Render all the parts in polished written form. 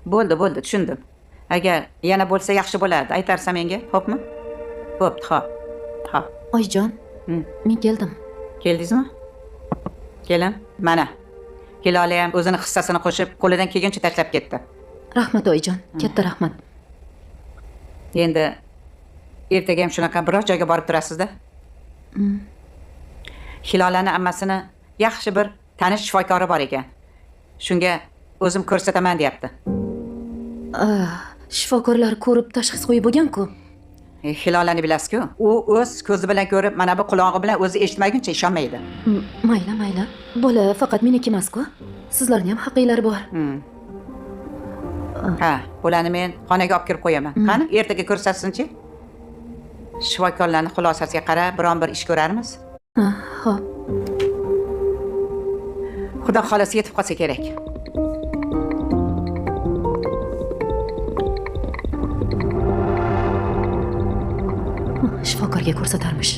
Bo'ldi, tushundim. Agar yana bo'lsa yaxshi bo'lardi, aytarsan menga, xo'pmi? Bo'pti, xo'p. Xo'p. Oyijon, men keldim. Keldingizmi? Kelin, mana. Hilola ham o'zini hissasini qo'shib, qo'lidan kelgancha tashlab ketdi. Rahmat oyijon, katta rahmat. Endi ertaga ham shunaqa biror joyga borib turasiz-da. Hilolani ammasini yaxshi bir tanish shifokori bor ekan. Shunga o'zim ko'rsataman deyapti. Shifokorlar ko'rib tashxis qo'yib bo'lgan-ku. Hilolani bilasiz-ku, u o'z ko'zi bilan ko'rib, mana bu qulog'i bilan o'zi eshitmaguncha ishonmaydi. Mayli. Bola faqat meniki emas-ku. Sizlarning ham haqqingiz bor. Ha, bularni men xonaga olib kirib qo'yaman. Qani, ertaga ko'rsatsinchi. Shifokorlarning xulosasiga qarab, biron bir ish ko'rarmiz. Xo'p. Xudo xolasi yetib qolsa kerak. Shifokorga ko'rsatarmish.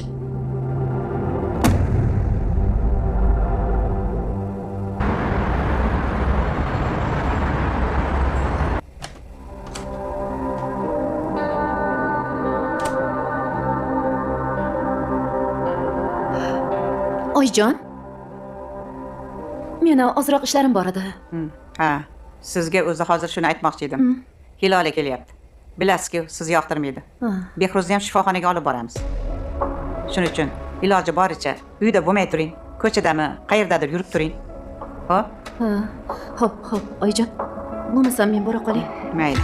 Oyijon, meni ozroq ishlarim bor edi. Ha, sizga o'zi hozir shuni aytmoqchi edim. Hilola kelyapti. Bilasiz-ku, sizni yoqtirmaydi. Behruzni ham shifoxonaga olib boramiz. Shuning uchun iloji boricha uyda bo'lmay turing, ko'chadami, qayerdadir yurib turing. Xo'p? Xo'p, oyijon. Bo'lmasam men bora qolay. Mayli.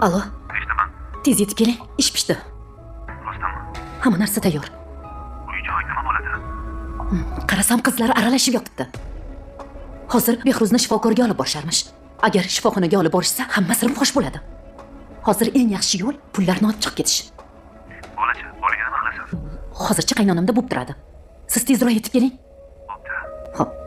Alo. Eshitaman. Tez yetib keling, ish pishdi. Rostami? Hamma narsa tayyor. Uy-joy nima bo'ladi? Qarasam qizlar aralashib yotibdi. Hozir Behruzni shifokorga olib borisharmish. Agar shifoxonaga olib borishsa, hammasi fosh bo'ladi. Hozir eng yaxshi yo'l pullarni olib chiqib ketish. Bolacha, bolaga nima qilasiz? Hozircha qaynonamda bo'lib turadi. Siz tezroq yetib keling. Bo'pti. Xo'p.